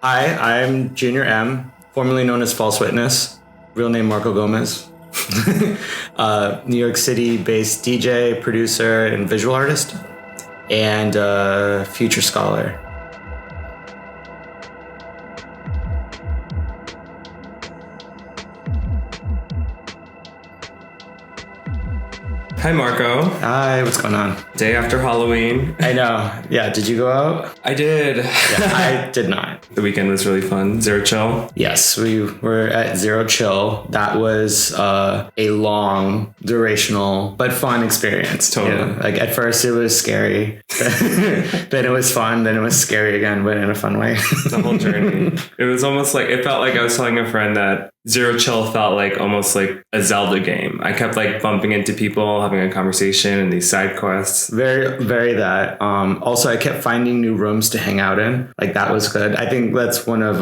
Hi, I'm Junior M, formerly known as False Witness, real name Marco Gomez. New York City based DJ, producer, and visual artist, and future scholar. Hi, Marco. Hi, what's going on? Day after Halloween. I know. Yeah, did you go out? I did. Yeah, I did not. The weekend was really fun. Zero chill. Yes, we were at Zero Chill. That was a long, durational, but fun experience. Totally. You know, like at first it was scary, then it was fun, then it was scary again, but in a fun way. The whole journey. It was almost like, it felt like I was telling a friend that Zero Chill felt like almost like a Zelda game. I kept like bumping into people, having a conversation, and these side quests. Very, very that. Also, I kept finding new rooms to hang out in. Like that was good. I think that's one of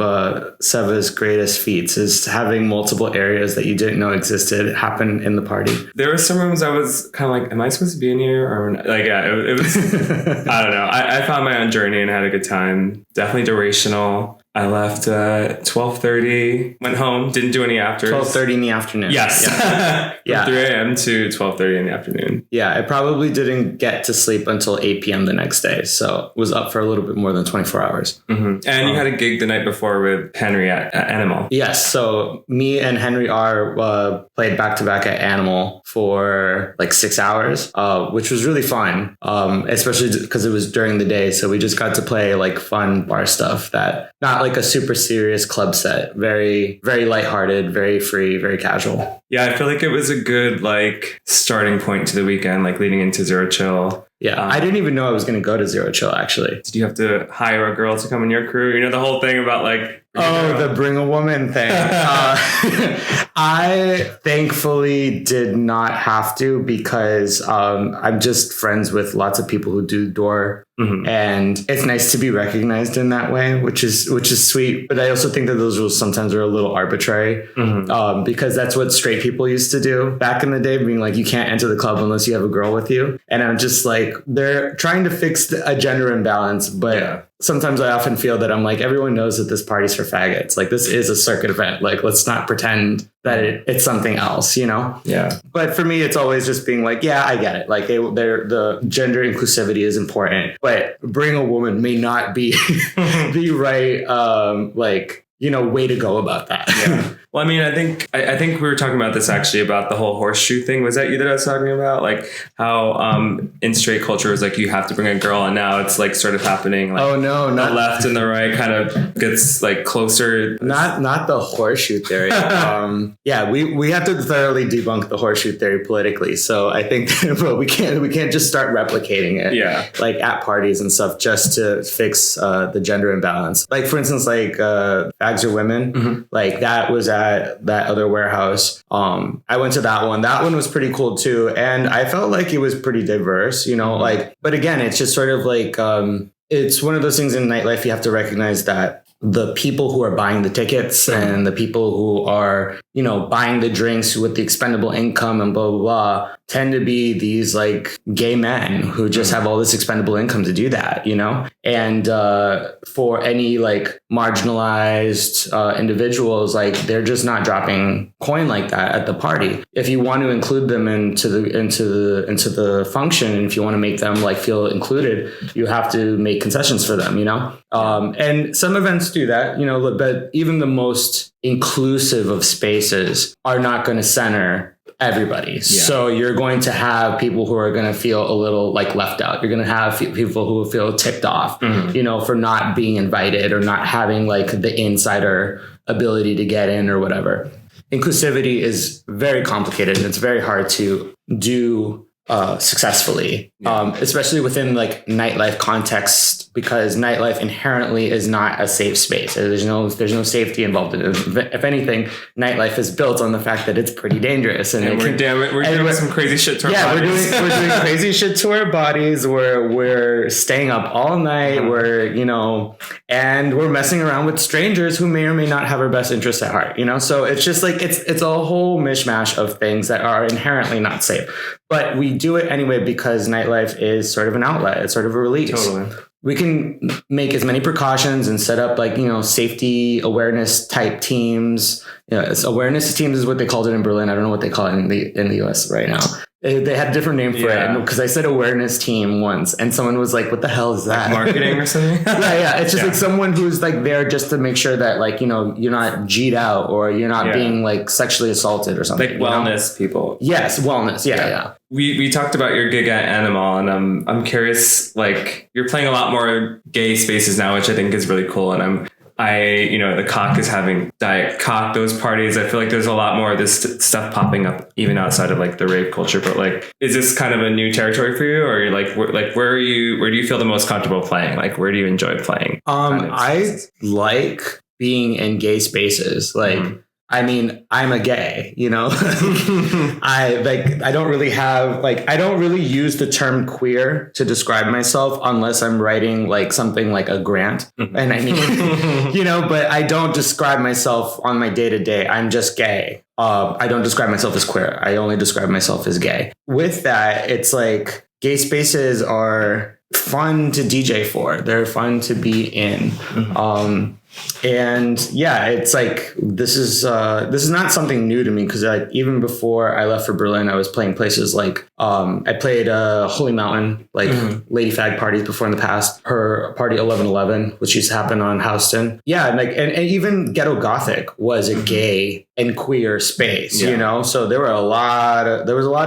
Seva's greatest feats is having multiple areas that you didn't know existed happen in the party. There were some rooms I was kind of like, am I supposed to be in here? Or like, yeah, it was, I don't know. I found my own journey and had a good time. Definitely durational. I left at 12:30, went home, didn't do any afters. 12:30 in the afternoon. Yes. Yeah. From 3 a.m. to 12:30 in the afternoon. Yeah, I probably didn't get to sleep until 8 p.m. the next day. So was up for a little bit more than 24 hours. Mm-hmm. And you had a gig the night before with Henry at Animal. Yes. So me and Henry R played back to back at Animal for like 6 hours, which was really fun, especially because it was during the day. So we just got to play like fun bar stuff that not like a super serious club set, very, very lighthearted, very free, very casual. Yeah, I feel like it was a good like starting point to the weekend, like leading into Zero Chill. Yeah, I didn't even know I was going to go to Zero Chill, actually. Did you have to hire a girl to come in your crew? You know, the whole thing about like... the bring a woman thing. I thankfully did not have to because I'm just friends with lots of people who do door. Mm-hmm. And it's nice to be recognized in that way, which is sweet. But I also think that those rules sometimes are a little arbitrary, mm-hmm. Because that's what straight people used to do back in the day, being like, you can't enter the club unless you have a girl with you. And I'm just like, they're trying to fix a gender imbalance. But sometimes I often feel that I'm like, everyone knows that this party's for faggots. Like, this is a circuit event. Like, let's not pretend that it's something else, you know? Yeah. But for me, it's always just being like, yeah, I get it. Like, the gender inclusivity is important, but bring a woman may not be the right, way to go about that. Yeah. Well, I mean, I think we were talking about this actually about the whole horseshoe thing. Was that you that I was talking about? Like how in straight culture is like you have to bring a girl, and now it's like sort of happening. Like, oh no, not the left and the right kind of gets like closer. Not the horseshoe theory. We have to thoroughly debunk the horseshoe theory politically. So I think, but we can't just start replicating it. Yeah, like at parties and stuff just to fix the gender imbalance. Like for instance, like Fags Are Women. Mm-hmm. Like that was at that other warehouse. I went to that one. That one was pretty cool too. And I felt like it was pretty diverse, you know, mm-hmm. like, but again, it's just sort of like, it's one of those things in nightlife. You have to recognize that the people who are buying the tickets and the people who are, you know, buying the drinks with the expendable income and blah, blah, blah, tend to be these like gay men who just have all this expendable income to do that, you know? And for any like marginalized individuals, like they're just not dropping coin like that at the party. If you want to include them into the function, and if you want to make them like feel included, you have to make concessions for them, you know? And some events do that, you know, but even the most inclusive of spaces are not going to center everybody. Yeah. So you're going to have people who are going to feel a little like left out. You're going to have people who will feel ticked off, mm-hmm. you know, for not being invited or not having like the insider ability to get in or whatever. Inclusivity is very complicated and it's very hard to do successfully, especially within like nightlife context, because nightlife inherently is not a safe space. There's no safety involved in it. If anything, nightlife is built on the fact that it's pretty dangerous. And we're doing some crazy shit to our bodies. We're doing crazy shit to our bodies. We're staying up all night. Mm-hmm. We're, you know, and we're messing around with strangers who may or may not have our best interests at heart, you know? So it's just like, it's a whole mishmash of things that are inherently not safe. But we do it anyway because nightlife is sort of an outlet. It's sort of a release. Totally. we can make as many precautions and set up like, safety awareness type teams. Awareness teams is what they called it in Berlin. I don't know what they call it in the US right now. They had a different name for it because I said awareness team once and someone was like, what the hell is that? Like marketing or something? Yeah. It's just like someone who's like there just to make sure that like, you're not G'd out or you're not being like sexually assaulted or something. Like wellness people. Yes, wellness. Yeah. We talked about your gig at Animal, and I'm curious, like you're playing a lot more gay spaces now, which I think is really cool. And the Cock is having Diet Cock, those parties. I feel like there's a lot more of this stuff popping up even outside of like the rave culture. But like, is this kind of a new territory for you, or where do you feel the most comfortable playing? Like, where do you enjoy playing? I like being in gay spaces. Like, I mean, I'm a gay, I don't really use the term queer to describe myself unless I'm writing like something like a grant. And I mean, but I don't describe myself on my day to day. I'm just gay. I don't describe myself as queer. I only describe myself as gay. With that, it's like gay spaces are fun to DJ for. They're fun to be in. And yeah, it's like this is not something new to me because like even before I left for Berlin, I was playing places like I played Holy Mountain, like Lady Fag parties before in the past. Her party 1111, which used to happen on Houston. Yeah, and even Ghetto Gothic was a gay and queer space, So there was a lot of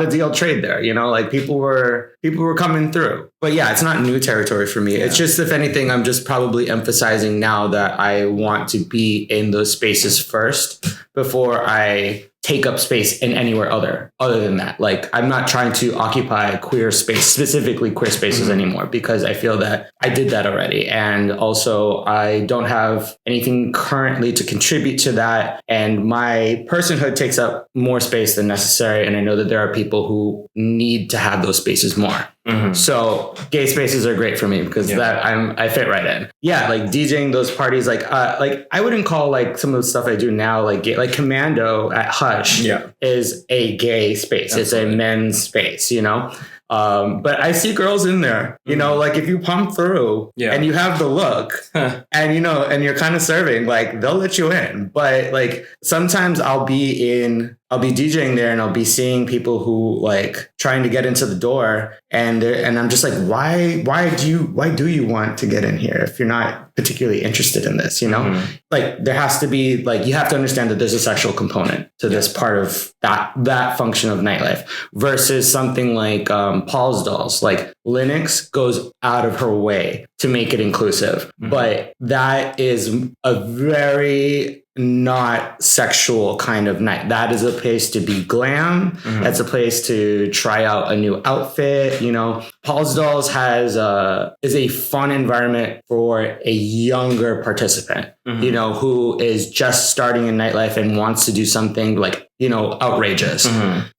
DL trade there, like people were coming through. But yeah, it's not new territory for me. Yeah. It's just, if anything, I'm just probably emphasizing now that I want to be in those spaces first before I take up space in anywhere other than that. Like, I'm not trying to occupy queer space, specifically queer spaces anymore, because I feel that I did that already. And also I don't have anything currently to contribute to that. And my personhood takes up more space than necessary. And I know that there are people who need to have those spaces more. So gay spaces are great for me because I fit right in. Yeah, like DJing those parties, like I wouldn't call like some of the stuff I do now like gay. Like Commando at Hush is a gay space. Absolutely. It's a men's space, But I see girls in there, like if you pump through and you have the look and, and you're kind of serving, like they'll let you in. But like sometimes I'll be DJing there and I'll be seeing people who like trying to get into the door and I'm just like, why do you want to get in here if you're not particularly interested in this, Like there has to be like, you have to understand that there's a sexual component to this part of that function of nightlife versus something like Paul's Dolls. Like Linux goes out of her way to make it inclusive, but that is a very not sexual kind of night. That is a place to be glam. That's a place to try out a new outfit. Paul's Dolls is a fun environment for a younger participant, who is just starting in nightlife and wants to do something like, outrageous.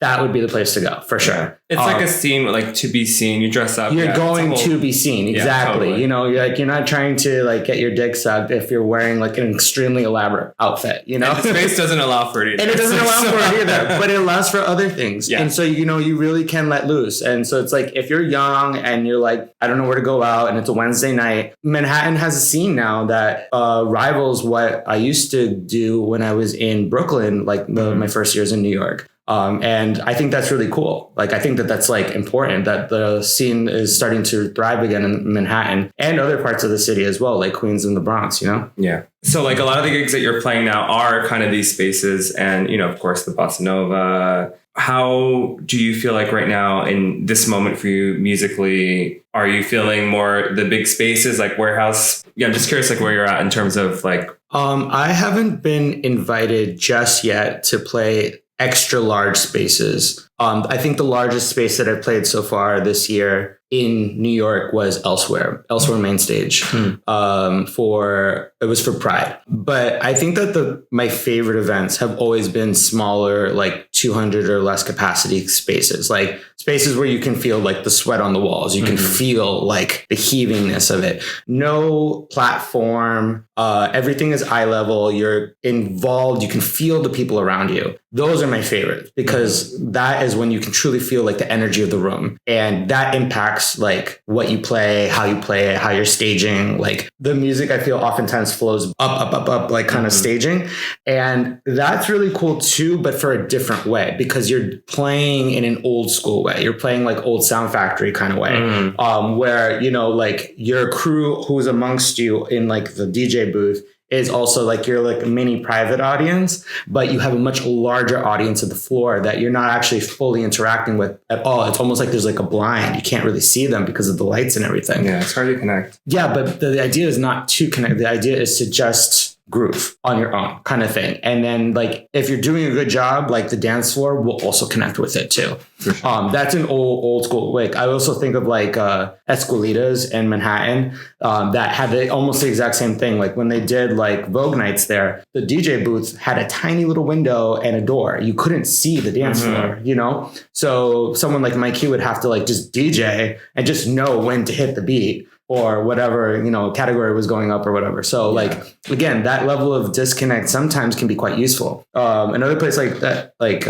That would be the place to go for sure. It's like a scene, like to be seen. You dress up. You're going to be seen. Exactly. Yeah, totally. You're not trying to like get your dick sucked if you're wearing like an extremely elaborate outfit, And the space doesn't allow for it either. And it doesn't allow for it either, but it allows for other things. Yeah. And so, you really can let loose. And so it's like, if you're young and you're like, I don't know where to go out and it's a Wednesday night, Manhattan has a scene now that rivals what I used to do when I was in Brooklyn, like my first years in New York. And I think that's really cool. Like, I think that that's like important that the scene is starting to thrive again in Manhattan and other parts of the city as well, like Queens and the Bronx, Yeah. So like a lot of the gigs that you're playing now are kind of these spaces and, of course, the Bossa Nova. How do you feel like right now in this moment for you musically? Are you feeling more the big spaces like Warehouse? Yeah, I'm just curious like where you're at in terms of like. I haven't been invited just yet to play extra large spaces. I think the largest space that I've played so far this year in New York was Elsewhere Main Stage. It was for Pride. But I think that my favorite events have always been smaller, like 200 or less capacity spaces, like spaces where you can feel like the sweat on the walls. You can feel like the heavingness of it. No platform. Everything is eye level. You're involved. You can feel the people around you. those are my favorites because that is when you can truly feel like the energy of the room. And that impacts like what you play, how you play it, how you're staging. Like the music I feel oftentimes flows up, like kind of staging. And that's really cool too, but for a different way because you're playing in an old school way. You're playing like old Sound Factory kind of way, where, you know, like your crew who's amongst you in like the DJ booth is also like you're like a mini private audience, but you have a much larger audience at the floor that you're not actually fully interacting with at all. It's almost like there's like a blind. You can't really see them because of the lights and everything. Yeah, it's hard to connect. Yeah, but the idea is not to connect. The idea is to just groove on your own kind of thing. And then like if you're doing a good job, like the dance floor will also connect with it too. Sure. That's an old school. Like I also think of like Esquilitas in Manhattan that had almost the exact same thing. Like when they did like Vogue nights there, the DJ booth had a tiny little window and a door. You couldn't see the dance floor, you know? So someone like Mike Q would have to like just DJ and just know when to hit the beat or whatever, you know, category was going up or whatever. So like, again, that level of disconnect sometimes can be quite useful. Another place like that, like,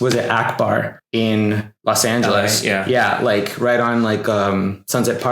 was it Akbar in Los Angeles? LA, yeah, like right on like Sunset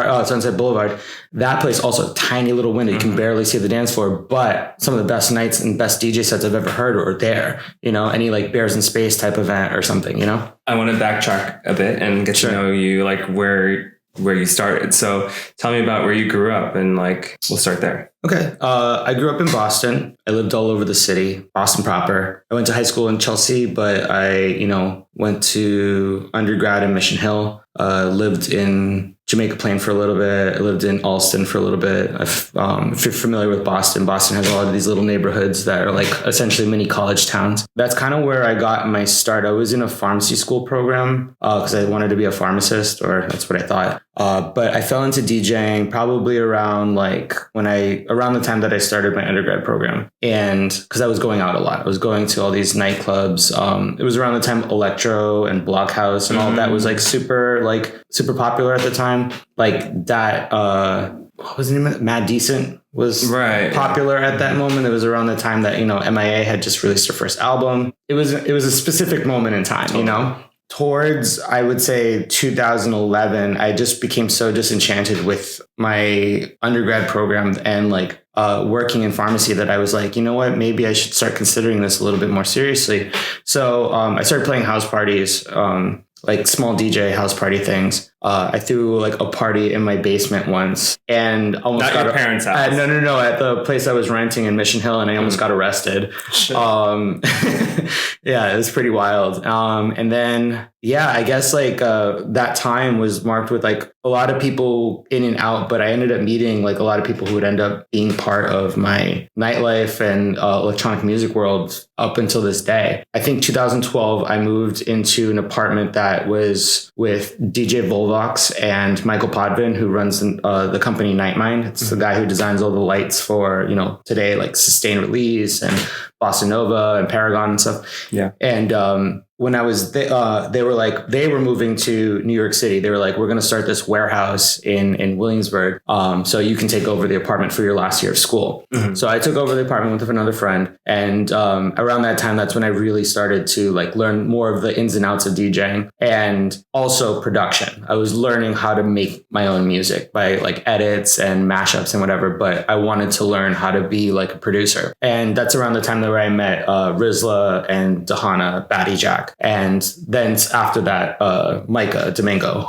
Boulevard. That place also a tiny little window. You can barely see the dance floor, but some of the best nights and best DJ sets I've ever heard are there. You know, any like Bears in Space type event or something. You know, I want to backtrack a bit and get to know you, like where you started. So tell me about where you grew up and like, we'll start there. Okay. I grew up in Boston. I lived all over the city, Boston proper. I went to high school in Chelsea, but I, you know, went to undergrad in Mission Hill, lived in Jamaica Plain for a little bit. I lived in Allston for a little bit. If you're familiar with Boston, Boston has a lot of these little neighborhoods that are like essentially mini college towns. That's kind of where I got my start. I was in a pharmacy school program because I wanted to be a pharmacist, or that's what I thought. But I fell into DJing probably around the time that I started my undergrad program. And because I was going out a lot, I was going to all these nightclubs. It was around the time Electro and Blockhouse and all that was like super popular at the time. Like that, what was the name of it? Mad Decent was popular at that moment. It was around the time that, you know, MIA had just released their first album. It was a specific moment in time, you know? Towards, I would say 2011, I just became so disenchanted with my undergrad program and like working in pharmacy that I was like, you know what, maybe I should start considering this a little bit more seriously. So I started playing house parties, like small DJ house party things. I threw like a party in my basement once and almost Not got your parents' house. No, at the place I was renting in Mission Hill, and I almost got arrested. Yeah, it was pretty wild. And then, yeah, I guess like that time was marked with like a lot of people in and out, but I ended up meeting like a lot of people who would end up being part of my nightlife and electronic music world up until this day. I think 2012, I moved into an apartment that was with DJ Volvox and Michael Podvin, who runs the company Nightmind. It's the guy who designs all the lights for, you know, today, like Sustain Release and Bossa Nova and Paragon and stuff. Yeah. And when I was, they were moving to New York City. They were like, we're going to start this warehouse in Williamsburg. So you can take over the apartment for your last year of school. So I took over the apartment with another friend. And around that time, that's when I really started to like learn more of the ins and outs of DJing and also production. I was learning how to make my own music by like edits and mashups and whatever, but I wanted to learn how to be like a producer. And that's around the time that where I met Rizla and Dahana Batty Jack. And then after that, Micah Domingo.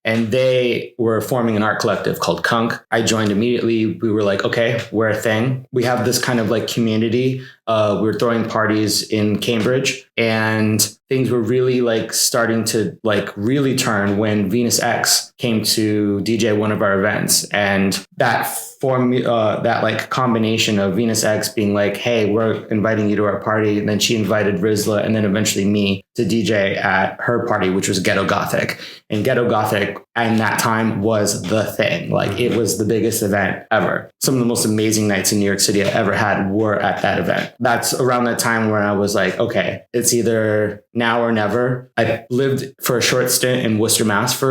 And they were forming an art collective called Kunk. I joined immediately. We were like, okay, we're a thing. We have this kind of like community. We were throwing parties in Cambridge, and things were really like starting to like really turn when Venus X came to DJ one of our events. And that that like combination of Venus X being like, hey, we're inviting you to our party. And then she invited Rizla and then eventually me to DJ at her party, which was Ghetto Gothic. And Ghetto Gothic and that time was the thing. Like it was the biggest event ever. Some of the most amazing nights in New York City I ever had were at that event. That's around that time where I was like, okay, it's either now or never. I lived for a short stint in Worcester, Mass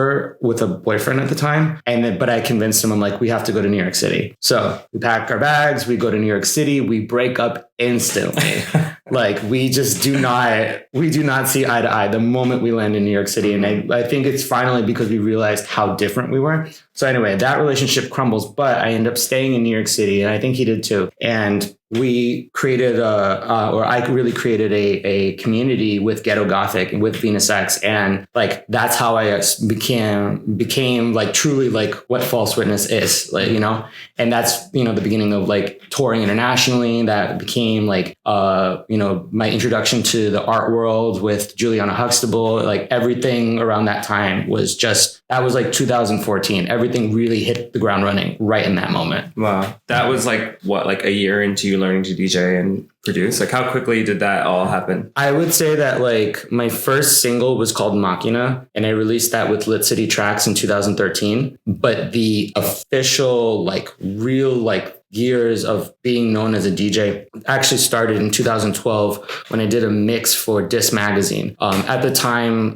with a boyfriend at the time. But I convinced him, I'm like, we have to go to New York City. So we pack our bags, we go to New York City, we break up instantly. Like we do not see eye to eye the moment we land in New York City. And I think it's finally because we realized how different we were. So anyway, that relationship crumbles, but I end up staying in New York City, and I think he did too. And we created I really created a community with Ghetto Gothic and with Venus X. And like, that's how I became like truly like what False Witness is, like, you know, and that's, you know, the beginning of like touring internationally. That became like, you know, my introduction to the art world with Juliana Huxtable. Like everything around that time was just, that was like 2014. Everything really hit the ground running right in that moment. Wow. That was like what, like a year into you learning to DJ and produce? Like how quickly did that all happen? I would say that like my first single was called Machina, and I released that with Lit City Tracks in 2013. But the official, like real, like years of being known as a DJ actually started in 2012 when I did a mix for Disc Magazine. At the time,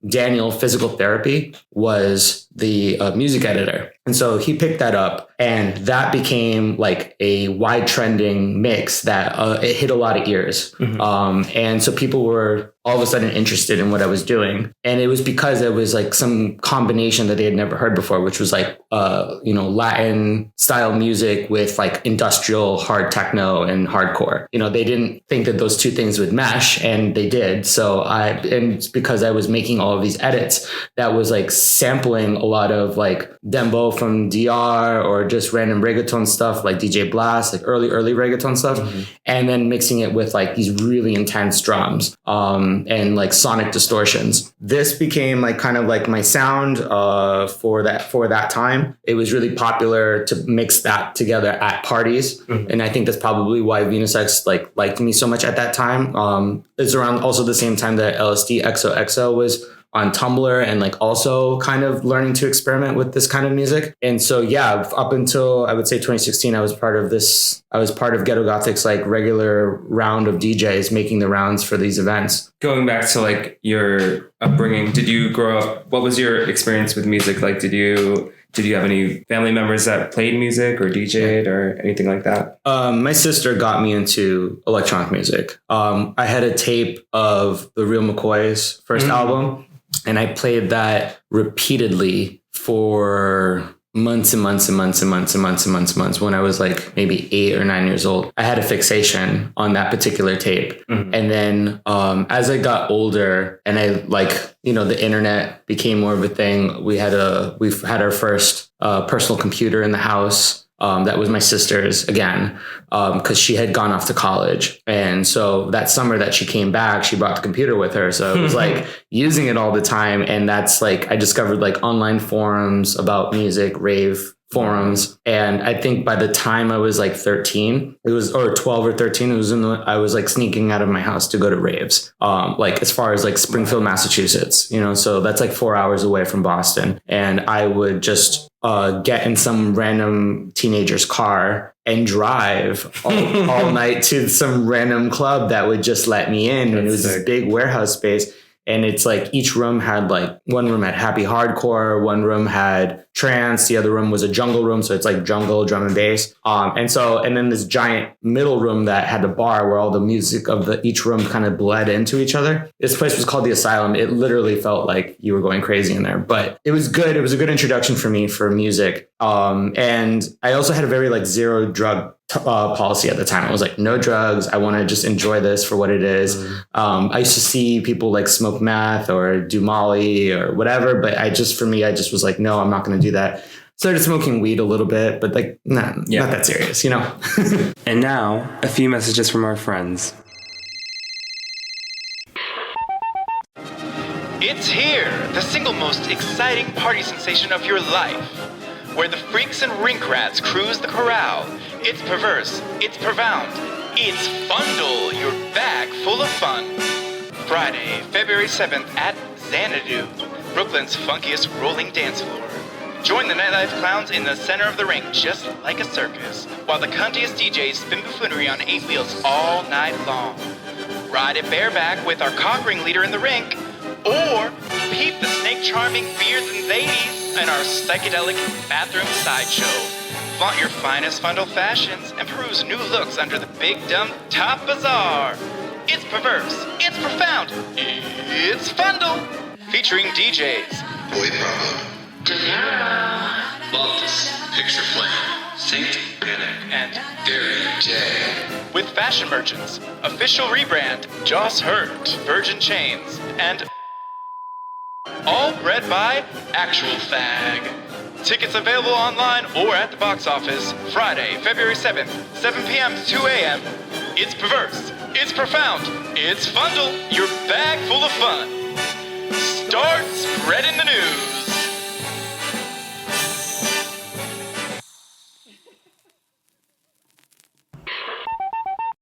Daniel Physical Therapy was the music editor. And so he picked that up, and that became like a wide trending mix that it hit a lot of ears. Mm-hmm. And so people were all of a sudden interested in what I was doing. And it was because it was like some combination that they had never heard before, which was like, you know, Latin style music with like industrial hard techno and hardcore. You know, they didn't think that those two things would mesh, and they did. So and it's because I was making all of these edits that was like sampling a lot of like Dembo from DR, or just random reggaeton stuff like DJ Blast, like early reggaeton stuff. Mm-hmm. And then mixing it with like these really intense drums. And like sonic distortions. This became like kind of like my sound for that time. It was really popular to mix that together at parties. Mm-hmm. And I think that's probably why Venus X like liked me so much at that time. It's around also the same time that LSD XOXO was on Tumblr, and like also kind of learning to experiment with this kind of music. And so, yeah, up until I would say 2016, I was part of Ghetto Gothic's like regular round of DJs making the rounds for these events. Going back to like your upbringing, did you grow up, what was your experience with music? Like, did you have any family members that played music or DJ'd or anything like that? My sister got me into electronic music. I had a tape of the Real McCoy's first album, and I played that repeatedly for months and months and months and months and months and months and months. When I was like maybe 8 or 9 years old, I had a fixation on that particular tape. Mm-hmm. And then as I got older and I like, you know, the internet became more of a thing. We've had our first personal computer in the house. That was my sister's again, because she had gone off to college. And so that summer that she came back, she brought the computer with her. So it was like using it all the time. And that's like, I discovered like online forums about music, rave forums. And I think by the time I was like 13, or 12 or 13, I was like sneaking out of my house to go to raves. Like as far as like Springfield, Massachusetts, you know, so that's like 4 hours away from Boston. And I would just get in some random teenager's car and drive all night to some random club that would just let me in. And it was this big warehouse space. And it's like each room had like, one room had happy hardcore, one room had trance, the other room was a jungle room. So it's like jungle, drum and bass. And then this giant middle room that had a bar where all the music of each room kind of bled into each other. This place was called The Asylum. It literally felt like you were going crazy in there, but it was good. It was a good introduction for me for music. And I also had a very like zero drug policy at the time. I was like, no drugs. I want to just enjoy this for what it is. I used to see people like smoke meth or do Molly or whatever, but I just was like, no, I'm not going to do that. Started smoking weed a little bit, but like, not that serious, you know? And now a few messages from our friends. It's here, the single most exciting party sensation of your life, where the freaks and rink rats cruise the corral. It's perverse, it's profound, it's Fundle, your bag full of fun. Friday, February 7th at Xanadu, Brooklyn's funkiest rolling dance floor. Join the nightlife clowns in the center of the rink just like a circus, while the cuntiest DJs spin buffoonery on 8 wheels all night long. Ride it bareback with our cock ring leader in the rink, or peep the snake charming beards and ladies in our psychedelic bathroom sideshow. flaunt your finest Fundle fashions and peruse new looks under the big dumb top bazaar. It's perverse, it's profound, it's Fundle! Featuring DJs Boy Bravo, De Niro, Baltus, Picture Flame, Saint Panic, and Gary J. with fashion merchants, official rebrand, Joss Hurt, Virgin Chains, and all bred by Actual Fag. Tickets available online or at the box office Friday, February 7th, 7 p.m. to 2 a.m. It's perverse, it's profound, it's Fundle, your bag full of fun. Start spreading the news.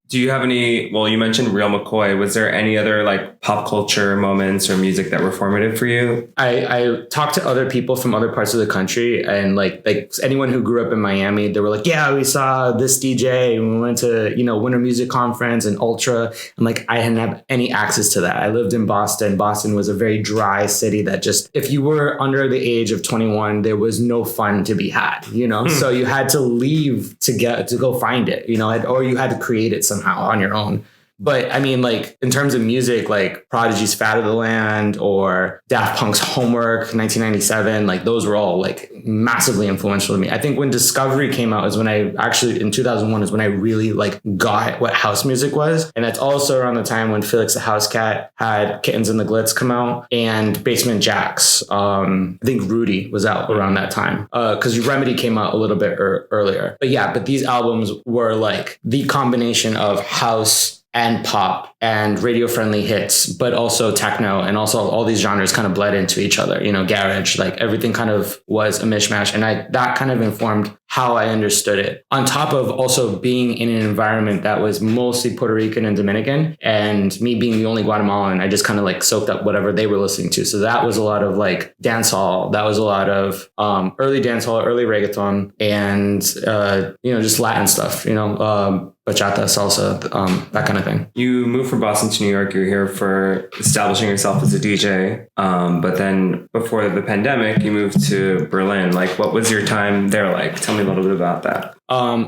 Do you have any, well, you mentioned Real McCoy. Was there any other like pop culture moments or music that were formative for you? I talked to other people from other parts of the country, and like anyone who grew up in Miami, they were like, yeah, we saw this DJ and we went to, Winter Music Conference and Ultra. And like, I didn't have any access to that. I lived in Boston. Boston was a very dry city that just, if you were under the age of 21, there was no fun to be had, So you had to leave to go find it, or you had to create it somehow on your own. But I mean, like in terms of music, like Prodigy's Fat of the Land or Daft Punk's Homework, 1997, like those were all like massively influential to me. I think when Discovery came out is when I actually, in 2001 is when I really like got what house music was. And that's also around the time when Felix the House Cat had Kittens and the Glitz come out and Basement Jaxx. I think Rudy was out around that time because Remedy came out a little bit earlier. But these albums were like the combination of house and pop and radio friendly hits, but also techno, and also all these genres kind of bled into each other, garage, like everything kind of was a mishmash. And that kind of informed how I understood it, on top of also being in an environment that was mostly Puerto Rican and Dominican, and me being the only Guatemalan, I just kind of like soaked up whatever they were listening to. So that was a lot of like dancehall. That was a lot of early dancehall, early reggaeton, and just Latin stuff, bachata, salsa, that kind of thing. You moved from Boston to New York. You're here for establishing yourself as a DJ. But then before the pandemic, you moved to Berlin. Like, what was your time there like? Tell me a little bit about that.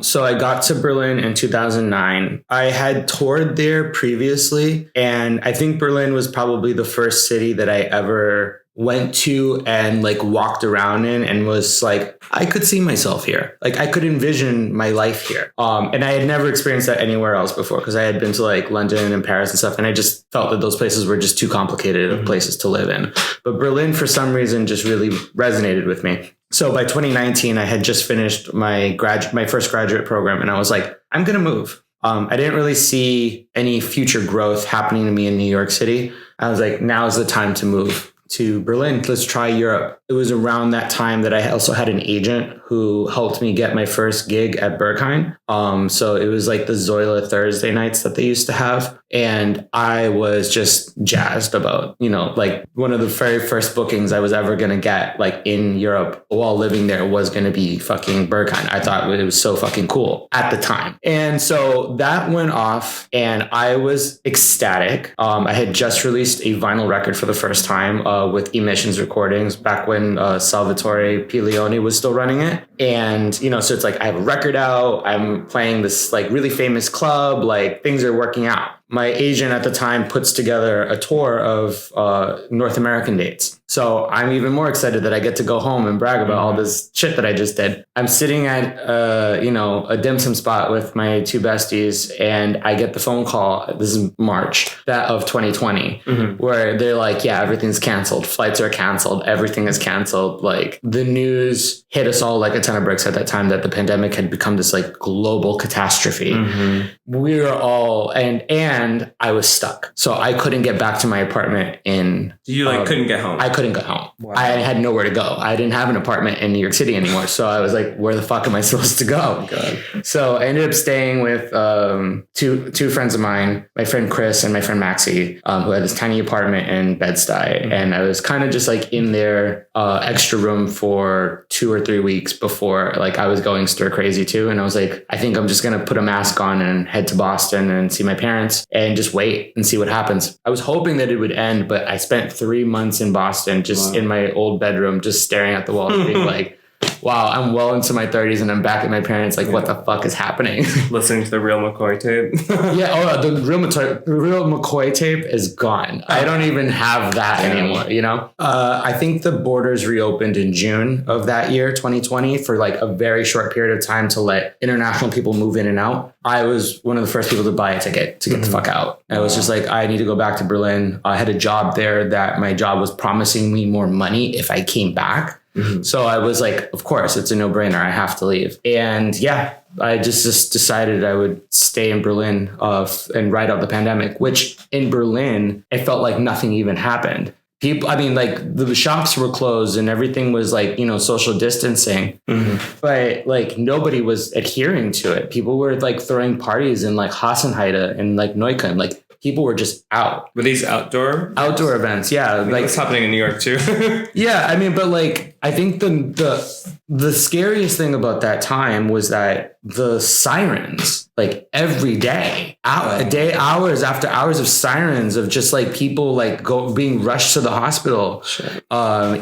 So I got to Berlin in 2009. I had toured there previously, and I think Berlin was probably the first city that I ever went to and like walked around in and was like, I could see myself here. Like I could envision my life here. And I had never experienced that anywhere else before, because I had been to like London and Paris and stuff. And I just felt that those places were just too complicated of places to live in. But Berlin, for some reason, just really resonated with me. So by 2019, I had just finished my first graduate program, and I was like, I'm going to move. I didn't really see any future growth happening to me in New York City. I was like, now's the time to move to Berlin. Let's try Europe. It was around that time that I also had an agent who helped me get my first gig at Berghain. So it was like the Zoila Thursday nights that they used to have. And I was just jazzed about, like one of the very first bookings I was ever going to get like in Europe while living there was going to be fucking Berghain. I thought it was so fucking cool at the time. And so that went off and I was ecstatic. I had just released a vinyl record for the first time with Emissions Recordings back when Salvatore Piglioni was still running it. And, so it's like I have a record out. I'm playing this like really famous club, like things are working out. My agent at the time puts together a tour of North American dates. So I'm even more excited that I get to go home and brag about all this shit that I just did. I'm sitting at, a dim sum spot with my two besties, and I get the phone call. This is March of 2020, where they're like, yeah, everything's canceled. Flights are canceled. Everything is canceled. Like the news hit us all like a ton of bricks at that time that the pandemic had become this like global catastrophe. We were all, and I was stuck. So I couldn't get back to my apartment in... You couldn't get home? I couldn't get home. Wow. I had nowhere to go. I didn't have an apartment in New York City anymore. So I was like, where the fuck am I supposed to go? God. So I ended up staying with two friends of mine, my friend Chris and my friend Maxie, who had this tiny apartment in Bed-Stuy. And I was kind of just like in their extra room for 2 or 3 weeks before like I was going stir crazy too. And I was like, I think I'm just going to put a mask on and head to Boston and see my parents and just wait and see what happens. I was hoping that it would end, but I spent 3 months in Boston just in my old bedroom, just staring at the walls being like, wow, I'm well into my 30s and I'm back at my parents. Like, what the fuck is happening? Listening to the real McCoy tape. Yeah. Oh, the real McCoy tape is gone. I don't even have that anymore. You know, I think the borders reopened in June of that year, 2020, for like a very short period of time to let international people move in and out. I was one of the first people to buy a ticket to get the fuck out. I was just like, I need to go back to Berlin. I had a job there that my job was promising me more money if I came back. So I was like, of course, it's a no-brainer. I have to leave. And yeah, I just decided I would stay in Berlin and ride out the pandemic, which in Berlin, it felt like nothing even happened. People, I mean, like the shops were closed and everything was like, you know, social distancing, but like nobody was adhering to it. People were like throwing parties in like Hasenheide and like Neukölln. Like people were just out. Were these outdoor events? Yeah. Like it's happening in New York too. Yeah. I mean, but like, I think the scariest thing about that time was that the sirens, like every day, hours after hours of sirens of just like people like being rushed to the hospital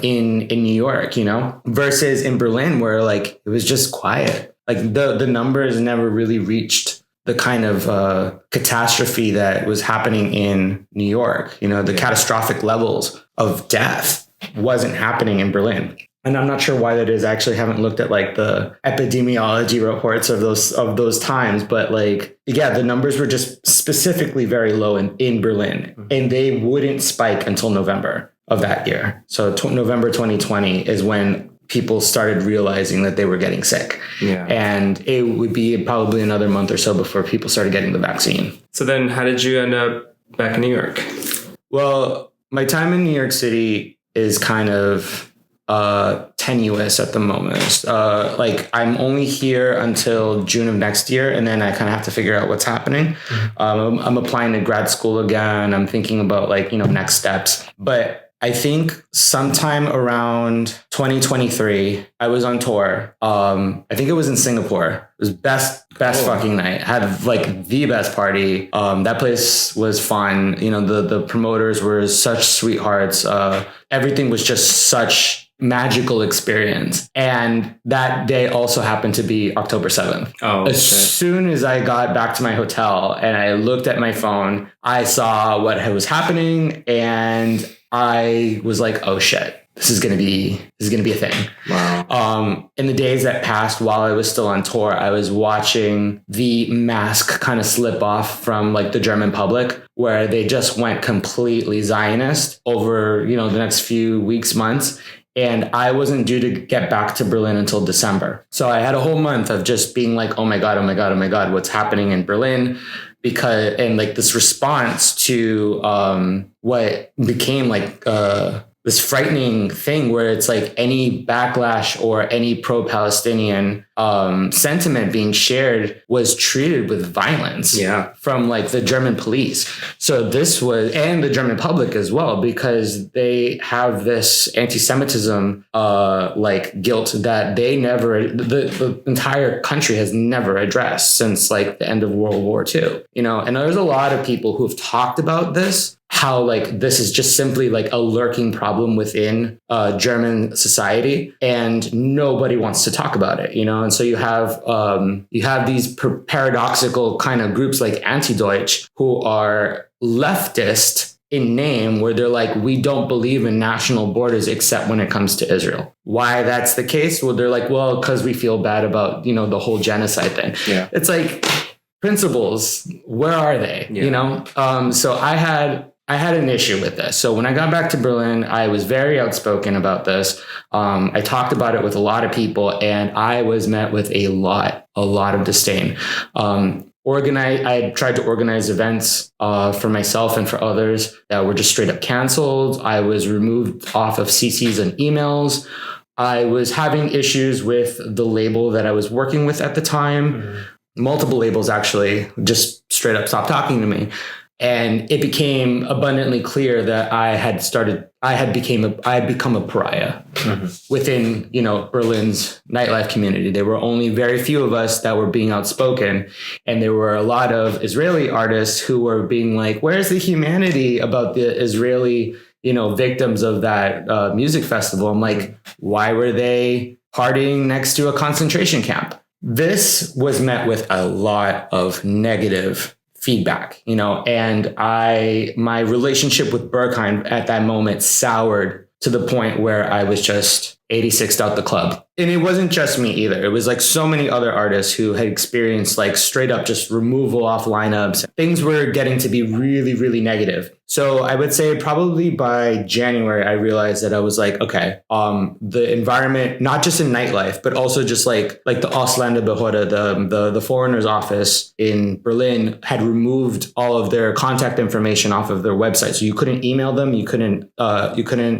in New York, you know, versus in Berlin where like it was just quiet. Like the numbers never really reached the kind of catastrophe that was happening in New York. You know, the catastrophic levels of death wasn't happening in Berlin. And I'm not sure why that is. I actually haven't looked at like the epidemiology reports of those times, but like, yeah, the numbers were just specifically very low in Berlin, and they wouldn't spike until November of that year. So November 2020 is when people started realizing that they were getting sick. Yeah. And it would be probably another month or so before people started getting the vaccine. So then how did you end up back in New York? Well, my time in New York City is kind of tenuous at the moment. Like I'm only here until June of next year, and then I kind of have to figure out what's happening. I'm applying to grad school again. I'm thinking about like, you know, next steps. But I think sometime around 2023, I was on tour. I think it was in Singapore. It was best fucking night. Had like the best party. That place was fun. You know, the promoters were such sweethearts. Everything was just such magical experience. And that day also happened to be October 7th. As soon as I got back to my hotel and I looked at my phone, I saw what was happening and I was like, oh shit, this is going to be a thing. Wow. In the days that passed while I was still on tour, I was watching the mask kind of slip off from like the German public, where they just went completely Zionist over, you know, the next few weeks, months. And I wasn't due to get back to Berlin until December. So I had a whole month of just being like, oh my God, what's happening in Berlin? And like this response to what became like this frightening thing where it's like any backlash or any pro-Palestinian sentiment being shared was treated with violence from like the German police. So this was, and the German public as well, because they have this anti-Semitism like guilt that they never, the entire country has never addressed since like the end of World War II, you know. And there's a lot of people who've talked about this, how like this is just simply like a lurking problem within German society, and nobody wants to talk about it, you know. And so you have these paradoxical kind of groups like Anti-Deutsch, who are leftist in name, where they're like, we don't believe in national borders except when it comes to Israel. Why that's the case? Well, they're like, well, because we feel bad about, you know, the whole genocide thing. Yeah, it's like principles. Where are they? Yeah. You know. So I had an issue with this. So when I got back to Berlin, I was very outspoken about this. I talked about it with a lot of people, and I was met with a lot of disdain. I tried to organize events for myself and for others that were just straight up canceled. I was removed off of CCs and emails. I was having issues with the label that I was working with at the time. Multiple labels actually just straight up stopped talking to me. And it became abundantly clear that I had become a pariah within, you know, Berlin's nightlife community. There were only very few of us that were being outspoken. And there were a lot of Israeli artists who were being like, where's the humanity about the Israeli, you know, victims of that music festival? I'm like, why were they partying next to a concentration camp. This was met with a lot of negative feedback, and my relationship with Berghain at that moment soured to the point where I was just 86'd out the club. And it wasn't just me either. It was like so many other artists who had experienced like straight up just removal off lineups. Things were getting to be really, really negative. So I would say probably by January, I realized that I was like, okay, the environment, not just in nightlife, but also just like the Ausländerbehörde, the foreigner's office in Berlin had removed all of their contact information off of their website. So you couldn't email them, you couldn't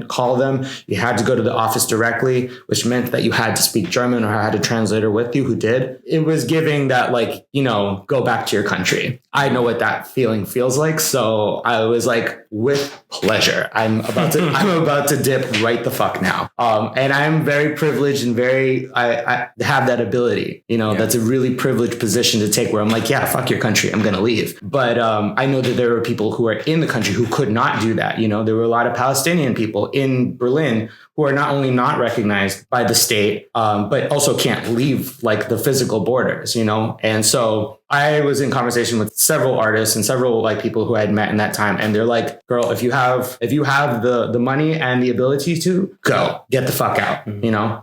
call them. You had to go to the office directly, which meant that you had to speak German or had a translator with you who did. It was giving that like, go back to your country. I know what that feeling feels like. So I was like, with pleasure, I'm about to dip right the fuck now. And I'm very privileged and I have that ability, that's a really privileged position to take where I'm like, yeah, fuck your country. I'm going to leave. But I know that there are people who are in the country who could not do that. There were a lot of Palestinian people in Berlin who are not only not recognized by the state, but also can't leave like the physical borders, And so I was in conversation with several artists and several like people who I had met in that time. And they're like, girl, if you have the money and the ability to go, get the fuck out,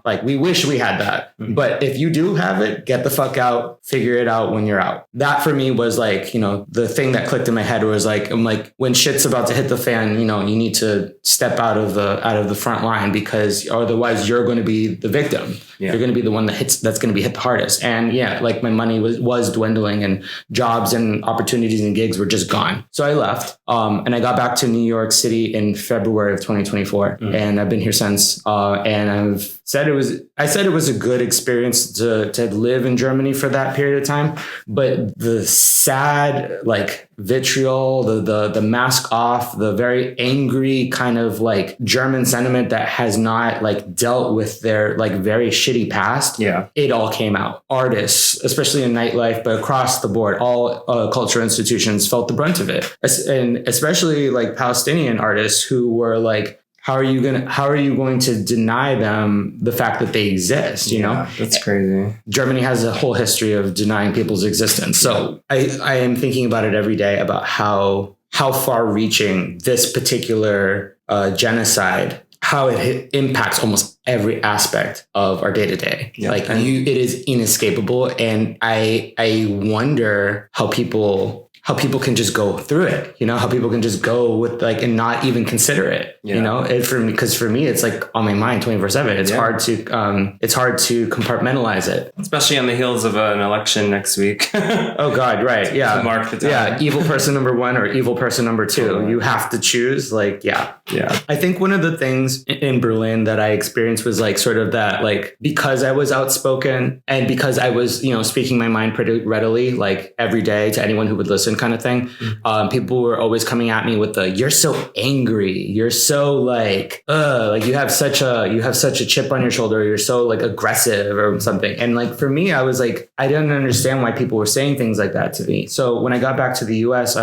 like we wish we had that. But if you do have it, get the fuck out, figure it out when you're out. That for me was like, the thing that clicked in my head was like, I'm like, when shit's about to hit the fan, you need to step out of the front line because otherwise you're going to be the victim. Yeah. You're going to be the one that's going to be hit the hardest. And yeah, like my money was dwindling and jobs and opportunities and gigs were just gone. So I left and I got back to New York City in February of 2024. And I've been here since. And I said it was a good experience to live in Germany for that period of time. But the sad, like vitriol, the mask off, the very angry kind of like German sentiment that has not like dealt with their like very shitty past. Yeah, it all came out. Artists, especially in nightlife, but across the board, all cultural institutions felt the brunt of it, and especially like Palestinian artists who were like, how are you going to deny them the fact that they exist? You know, that's crazy. Germany has a whole history of denying people's existence. So I am thinking about it every day about how far reaching this particular genocide, how it impacts almost every aspect of our day to day. Like it is inescapable. And I wonder how people can just go through it, how people can just go with like, and not even consider it, because for me, it's like on my mind 24/7. It's hard to compartmentalize it. Especially on the heels of an election next week. Oh God. Right. Yeah. To mark the time. Yeah. Evil person number 1 or evil person number 2. You have to choose. Like, yeah. I think one of the things in Berlin that I experienced was like sort of that, like, because I was outspoken and because I was, speaking my mind pretty readily, like every day to anyone who would listen kind of thing. People were always coming at me with you're so angry. You're so like you have such a chip on your shoulder. You're so like aggressive or something. And like, for me, I was like, I didn't understand why people were saying things like that to me. So when I got back to the US,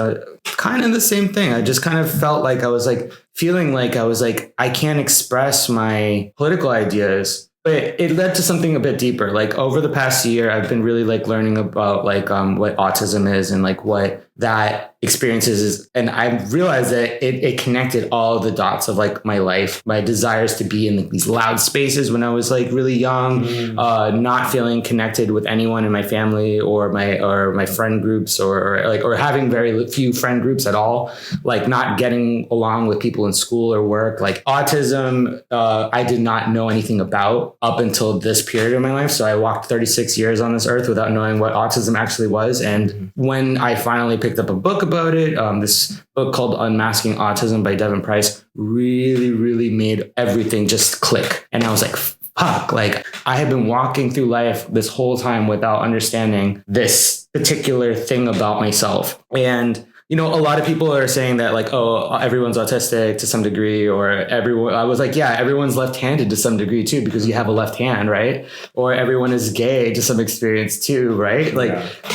kind of the same thing. I just kind of felt like I was like feeling like I was like, I can't express my political ideas. But it led to something a bit deeper. Like over the past year, I've been really like learning about like what autism is and like what that experience is. And I realized that it connected all the dots of like my life, my desires to be in these loud spaces when I was like really young, not feeling connected with anyone in my family or my friend groups or having very few friend groups at all, like not getting along with people in school or work. Like autism, I did not know anything about up until this period of my life. So I walked 36 years on this earth without knowing what autism actually was. And when I finally picked up a book about it, this book called Unmasking Autism by Devin Price really, really made everything just click. And I was like, fuck, like I had been walking through life this whole time without understanding this particular thing about myself. And a lot of people are saying that like, oh, everyone's autistic to some degree, or everyone, I was like, yeah, everyone's left-handed to some degree too, because you have a left hand, right? Or everyone is gay to some experience too, right? Like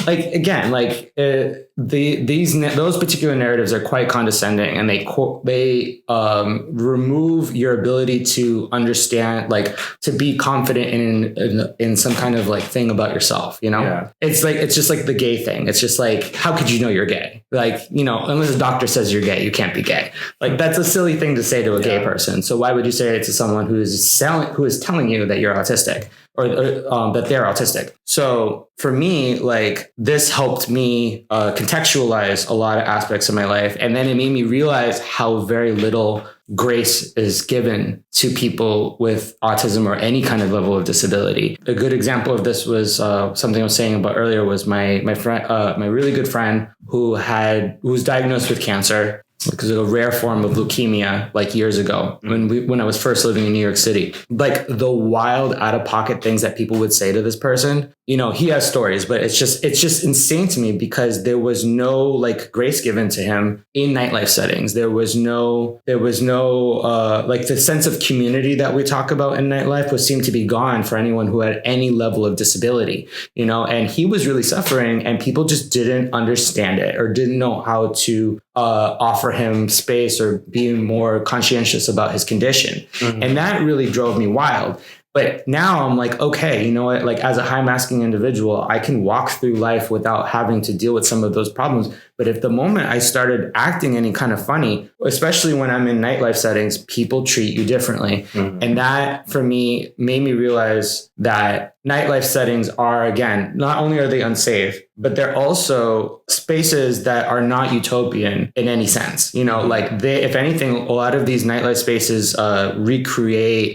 again, like those particular narratives are quite condescending, and they remove your ability to understand, like to be confident in some kind of like thing about yourself, It's just like the gay thing. It's just like, how could you know you're gay? Like, unless a doctor says you're gay, you can't be gay. Like, that's a silly thing to say to a gay person. So why would you say it to someone who is telling you that you're autistic, or that they're autistic? So for me, like, this helped me contextualize a lot of aspects of my life. And then it made me realize how very little grace is given to people with autism or any kind of level of disability. A good example of this was something I was saying about earlier, was my friend, my really good friend who was diagnosed with cancer, because of a rare form of leukemia, like years ago when I was first living in New York City. Like, the wild out-of-pocket things that people would say to this person, he has stories, but it's just insane to me, because there was no like grace given to him in nightlife settings. There was no like the sense of community that we talk about in nightlife seemed to be gone for anyone who had any level of disability, and he was really suffering, and people just didn't understand it or didn't know how to offer him space or be more conscientious about his condition. Mm-hmm. And that really drove me wild. But now I'm like, okay, you know what? Like, as a high masking individual, I can walk through life without having to deal with some of those problems. But if the moment I started acting any kind of funny, especially when I'm in nightlife settings, people treat you differently. Mm-hmm. And that, for me, made me realize that nightlife settings are, again, not only are they unsafe, but they're also spaces that are not utopian in any sense. Like, if anything, a lot of these nightlife spaces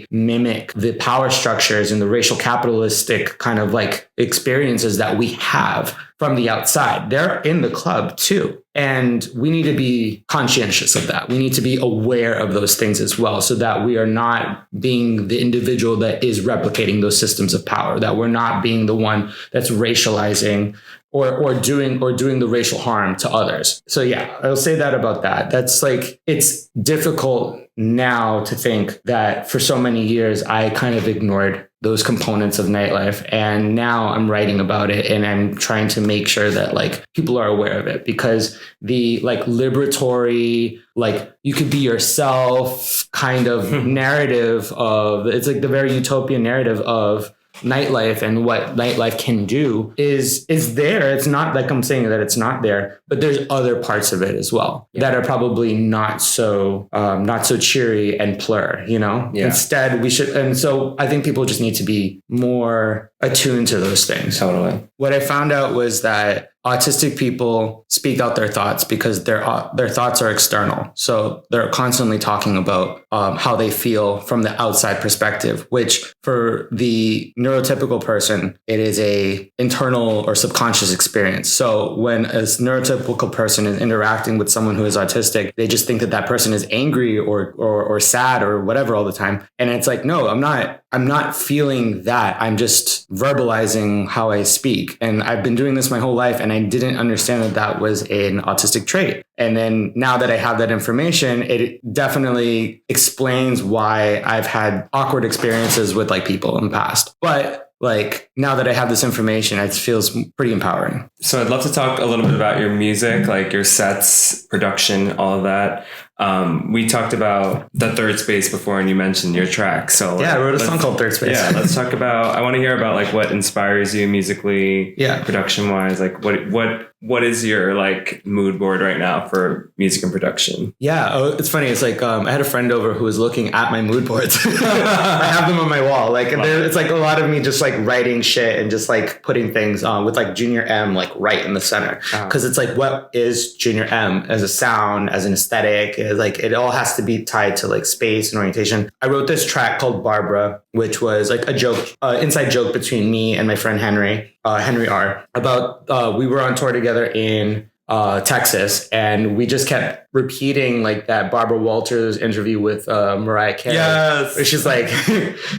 mimic the power structures and the racial capitalistic kind of like experiences that we have from the outside. They're in the club too. And we need to be conscientious of that. We need to be aware of those things as well, so that we are not being the individual that is replicating those systems of power, that we're not being the one that's racializing or doing the racial harm to others. So yeah, I'll say that about that. That's like, it's difficult now to think that for so many years I kind of ignored those components of nightlife, and now I'm writing about it, and I'm trying to make sure that like people are aware of it, because the like liberatory, like you could be yourself kind of narrative of, it's like the very utopian narrative of nightlife and what nightlife can do is there. It's not like I'm saying that it's not there, but there's other parts of it as well that are probably not so cheery and plur, Instead we should, and so I think people just need to be more attuned to those things. Totally. What I found out was that autistic people speak out their thoughts because their thoughts are external. So they're constantly talking about how they feel from the outside perspective, which for the neurotypical person, it is a internal or subconscious experience. So when a neurotypical person is interacting with someone who is autistic, they just think that person is angry or sad or whatever all the time. And it's like, no, I'm not feeling that. I'm just verbalizing how I speak. And I've been doing this my whole life, and I didn't understand that was an autistic trait. And then now that I have that information, it definitely explains why I've had awkward experiences with like people in the past. But like, now that I have this information, it feels pretty empowering. So I'd love to talk a little bit about your music, like your sets, production, all of that. We talked about the Third Space before, and you mentioned your track. So yeah, I wrote a song called Third Space. Yeah, let's talk about, I want to hear about like what inspires you musically, production wise, like what is your like mood board right now for music and production? Yeah. Oh, it's funny. It's like, I had a friend over who was looking at my mood boards. I have them on my wall. Like, it's like a lot of me just like writing shit and just like putting things on with like Junior M, like right in the center. Cause it's like, what is Junior M as a sound, as an aesthetic? Like, it all has to be tied to like space and orientation. I wrote this track called Barbara, which was like a joke, inside joke between me and my friend Henry R, about, we were on tour together in Texas, and we just kept repeating like that Barbara Walters interview with Mariah Carey. Yes. Where she's like,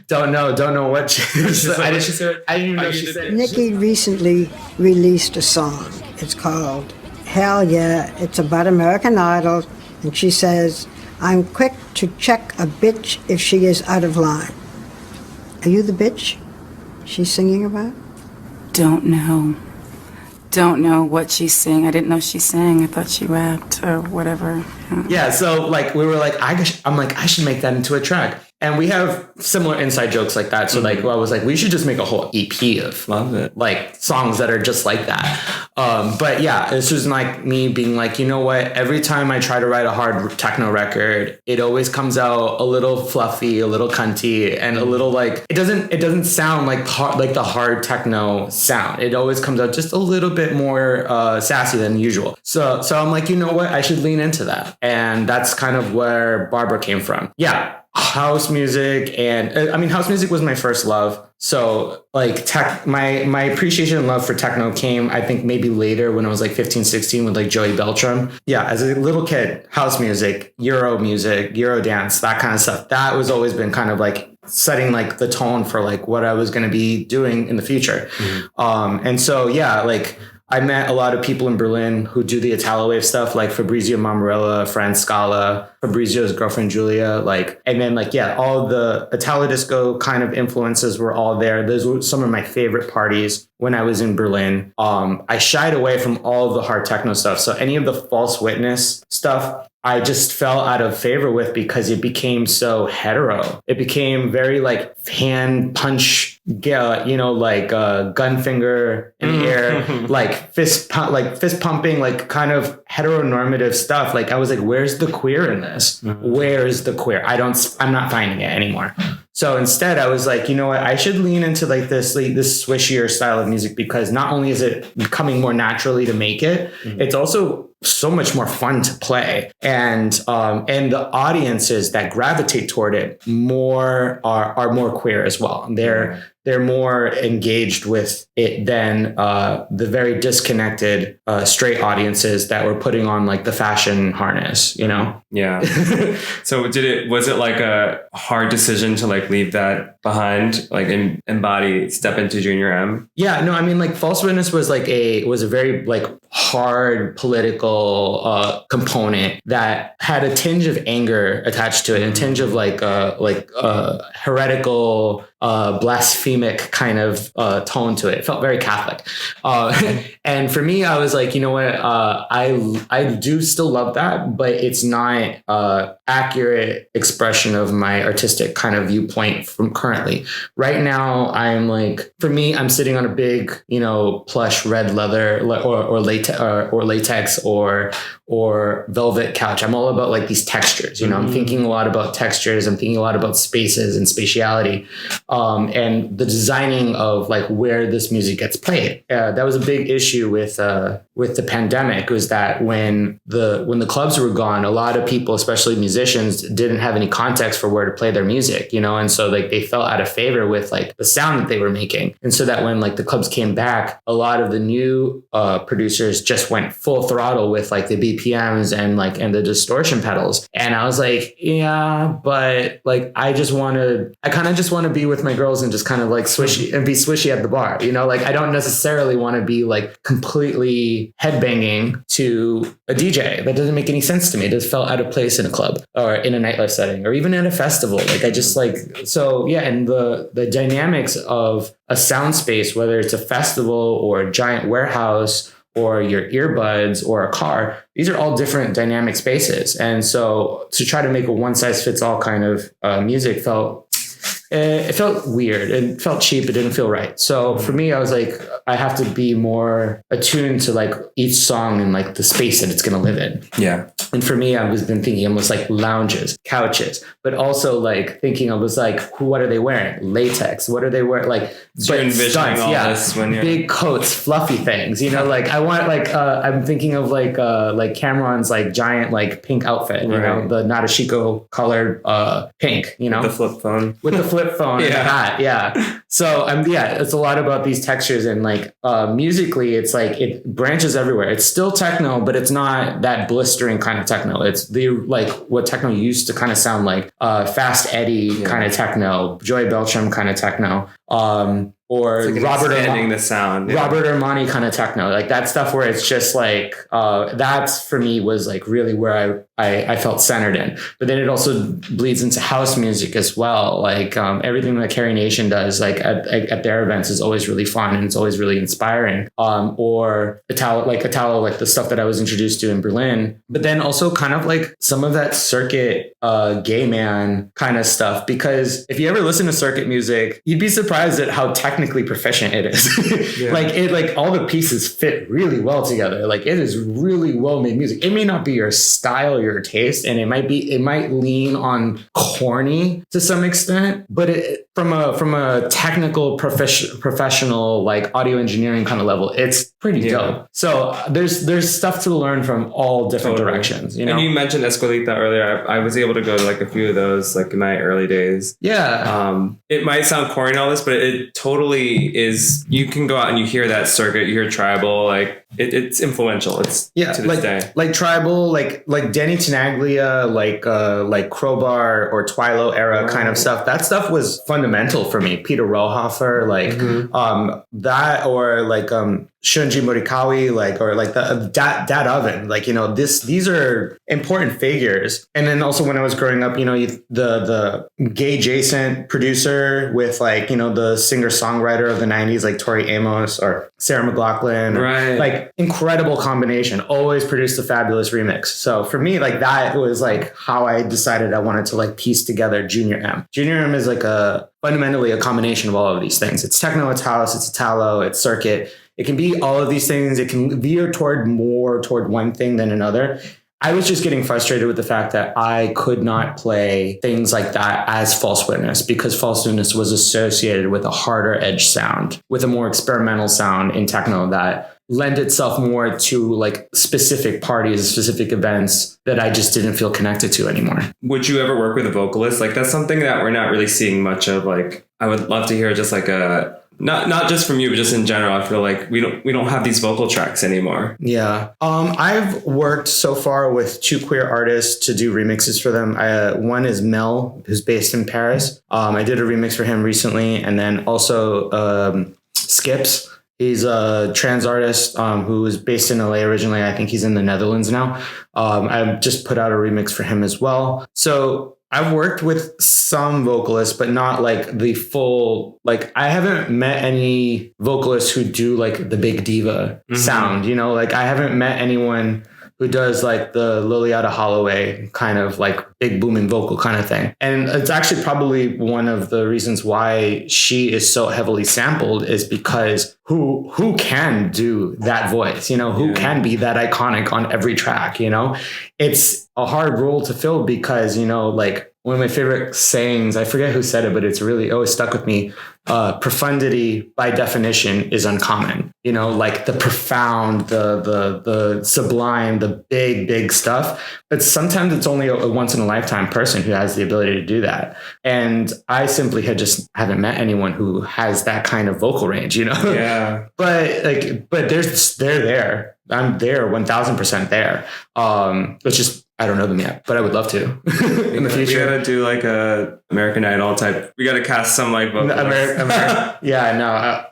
don't know what she I didn't even know she said. Nikki recently released a song. It's called hell yeah, it's about American Idol. And she says, I'm quick to check a bitch if she is out of line. Are you the bitch she's singing about? Don't know. Don't know what she's saying. I didn't know she sang. I thought she rapped or whatever. Yeah, so like we were like, I'm like, I should make that into a track. And we have similar inside jokes like that. So like, I was like, we should just make a whole EP of Love it. like songs that are just like that. But yeah, this was like me being like, you know what? Every time I try to write a hard techno record, it always comes out a little fluffy, a little cunty, and a little like it doesn't sound like the hard techno sound. It always comes out just a little bit more sassy than usual. So I'm like, you know what? I should lean into that, and that's kind of where Barbara came from. Yeah. House music, and I mean, house music was my first love. So like my appreciation and love for techno came, I think maybe later when I was like 15, 16 with like Joey Beltram. Yeah. As a little kid, house music, Euro dance, that kind of stuff. That was always been kind of like setting like the tone for like what I was going to be doing in the future. And so, yeah, like I met a lot of people in Berlin who do the Italo wave stuff, like Fabrizio Mamarella, Franz Scala, Fabrizio's girlfriend Julia, like, and then like, yeah, all the Italo disco kind of influences were all there. Those were some of my favorite parties when I was in Berlin. I shied away from all of the hard techno stuff. So any of the False Witness stuff, I just fell out of favor with because it became so hetero. It became very like hand punch, like gun finger in the air, like fist pumping, like kind of heteronormative stuff. Like I was like, where's the queer in this? Where's the queer? I'm not finding it anymore. So instead, I was like, you know what? I should lean into like this swishier style of music because not only is it coming more naturally to make it, it's also so much more fun to play, and the audiences that gravitate toward it more are more queer as well. They're more engaged with it than the very disconnected straight audiences that were putting on like the fashion harness, you know? Yeah. So was it like a hard decision to like leave that behind, like step into Junior M? Yeah, no, I mean like False Witness was a very like hard political component that had a tinge of anger attached to it, and a tinge of like heretical blasphemic kind of tone to it. It felt very Catholic. And for me, I was like, you know what? I do still love that, but it's not accurate expression of my artistic kind of viewpoint from currently. Right now, I'm like, for me, I'm sitting on a big, plush red leather or latex or velvet couch. I'm all about like these textures, I'm thinking a lot about textures. I'm thinking a lot about spaces and spatiality. And the designing of like where this music gets played. That was a big issue with the pandemic, was that when the clubs were gone, a lot of people, especially musicians, didn't have any context for where to play their music, and so like they fell out of favor with like the sound that they were making. And so that when like the clubs came back, a lot of the new producers just went full throttle with like the BPMs and the distortion pedals. And I was like, yeah, but like I kind of just want to be with my girls and just kind of like swishy and be swishy at the bar, like I don't necessarily want to be like completely headbanging to a DJ. That doesn't make any sense to me. It just felt out of place in a club or in a nightlife setting or even at a festival. Like I just like, so yeah. And the dynamics of a sound space, whether it's a festival or a giant warehouse or your earbuds or a car, these are all different dynamic spaces. And so to try to make a one size fits all kind of music felt weird. It felt cheap. It didn't feel right. So for me, I was like, I have to be more attuned to like each song and like the space that it's going to live in. Yeah. And for me, I was been thinking almost like lounges, couches, but also like thinking I was like, what are they wearing? Latex. What are they wearing? Like, so you're envisioning all this when you're big coats, fluffy things, like I want like, I'm thinking of like Cameron's like giant, like pink outfit, the Nadeshiko colored, pink, the flip phone with the flip phone and the hat. Yeah. So it's a lot about these textures and like, musically, it's like, it branches everywhere. It's still techno, but it's not that blistering kind of techno. It's like what techno used to kind of sound like, Fast Eddie kind of techno, Joey Beltram kind of techno. or It's like expanding the sound. Yeah. Robert Armani kind of techno, like that stuff where it's just like that's for me was like really where I felt centered in. But then it also bleeds into house music as well. Like everything that Carrie Nation does, like at their events, is always really fun and it's always really inspiring. Or Italo, like the stuff that I was introduced to in Berlin. But then also kind of like some of that circuit gay man kind of stuff. Because if you ever listen to circuit music, you'd be surprised at how technically proficient it is. Yeah. like all the pieces fit really well together. Like it is really well made music. It may not be your style, your taste, and it might lean on corny to some extent, but from a technical professional like audio engineering kind of level, it's pretty dope. So there's stuff to learn from all different directions. You know, and you mentioned Escuelita earlier. I was able to go to like a few of those like in my early days. Yeah. It might sound corny and all this, but it totally is. You can go out and you hear that circuit, you hear tribal, like it's influential. It's to this day. Like tribal, like Danny Tenaglia, like Crowbar or Twilo era kind of stuff. That stuff was fundamental for me. Peter Rohofer, that, or like Shunji Morikawa, or like the Dad Oven, like, you know, these are important figures. And then also when I was growing up, you know, the gay adjacent producer with like, you know, the singer songwriter of the 90s, like Tori Amos or Sarah McLachlan, right? Like incredible combination, always produced a fabulous remix. So for me, like that was like how I decided I wanted to like piece together Junior M. Junior M is like fundamentally a combination of all of these things. It's techno, it's house, it's Italo, it's circuit. It can be all of these things. It can veer more toward one thing than another. I was just getting frustrated with the fact that I could not play things like that as False Witness, because False Witness was associated with a harder edge sound, with a more experimental sound in techno that lend itself more to like specific parties, specific events that I just didn't feel connected to anymore. Would you ever work with a vocalist? Like that's something that we're not really seeing much of. Like I would love to hear just like not just from you, but just in general. I feel like we don't have these vocal tracks anymore. Yeah. I've worked so far with two queer artists to do remixes for them. One is Mel, who's based in Paris. I did a remix for him recently. And then also Skips. He's a trans artist who was based in LA originally. I think he's in the Netherlands now. I've just put out a remix for him as well. So I've worked with some vocalists, but not like the full, like I haven't met any vocalists who do like the big diva sound, you know, like I haven't met anyone who does like the Liliana Holloway kind of like big booming vocal kind of thing. And it's actually probably one of the reasons why she is so heavily sampled is because who can do that voice, you know, who can be that iconic on every track, you know? It's a hard role to fill because, you know, like one of my favorite sayings, I forget who said it, but it's really always stuck with me. Profundity by definition is uncommon, you know, like the profound, the sublime, the big stuff. But sometimes it's only a once in a lifetime person who has the ability to do that. And I simply haven't met anyone who has that kind of vocal range, you know? Yeah. But they're there. I'm there 1000% there. It's just, I don't know them yet, but I would love to in the future. We gotta do like a American Idol type. We gotta cast some like vocalists. Yeah, no,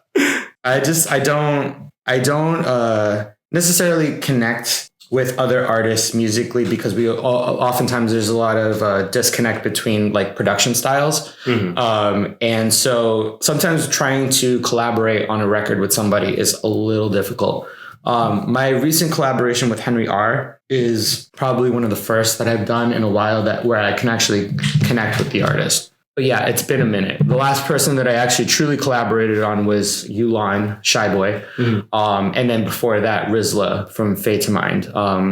I don't necessarily connect with other artists musically because oftentimes there's a lot of disconnect between like production styles. And so sometimes trying to collaborate on a record with somebody is a little difficult. My recent collaboration with Henry R is probably one of the first that I've done in a while where I can actually connect with the artist. But yeah, it's been a minute. The last person that I actually truly collaborated on was Yulan, Shy Boy. And then before that, Rizla from Fate to Mind,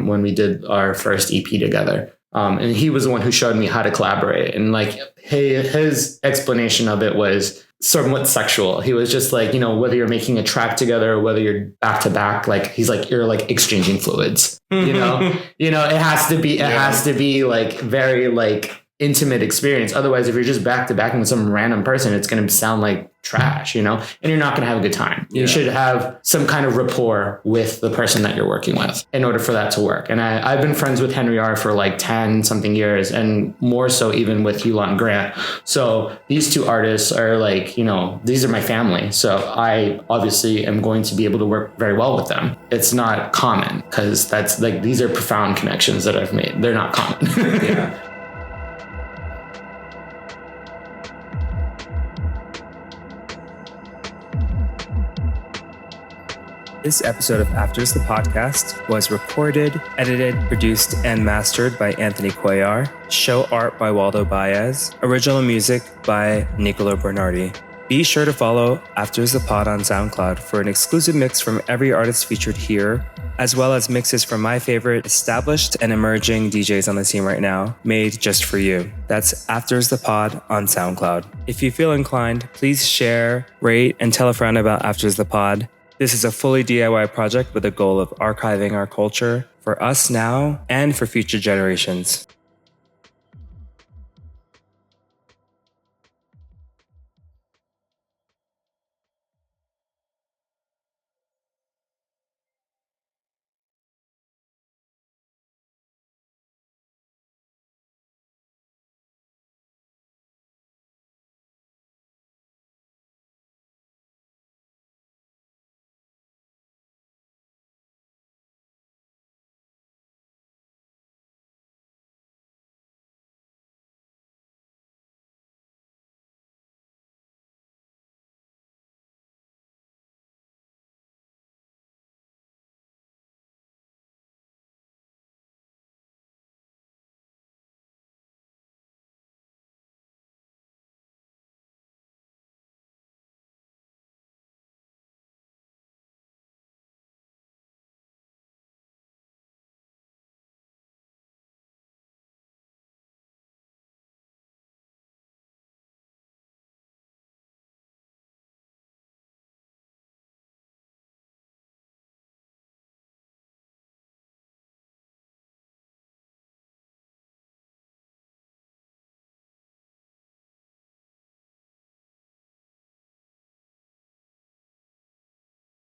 when we did our first EP together. And he was the one who showed me how to collaborate. And like his explanation of it was somewhat sexual. He was just like, you know, whether you're making a track together or whether you're back to back, like he's like, you're like exchanging fluids, you know, it has to be like very like intimate experience. Otherwise, if you're just back to back with some random person, it's going to sound like trash, and you're not going to have a good time. You should have some kind of rapport with the person that you're working with in order for that to work. And I've been friends with Henry R for like 10 something years, and more so even with Yulon Grant. So these two artists are like, these are my family. So I obviously am going to be able to work very well with them. It's not common because that's like, these are profound connections that I've made. They're not common. Yeah. This episode of Afters the Podcast was recorded, edited, produced, and mastered by Anthony Cuellar. Show art by Waldo Baez. Original music by Niccolo Bernardi. Be sure to follow Afters the Pod on SoundCloud for an exclusive mix from every artist featured here, as well as mixes from my favorite established and emerging DJs on the scene right now, made just for you. That's Afters the Pod on SoundCloud. If you feel inclined, please share, rate, and tell a friend about Afters the Pod. This is a fully DIY project with a goal of archiving our culture for us now and for future generations.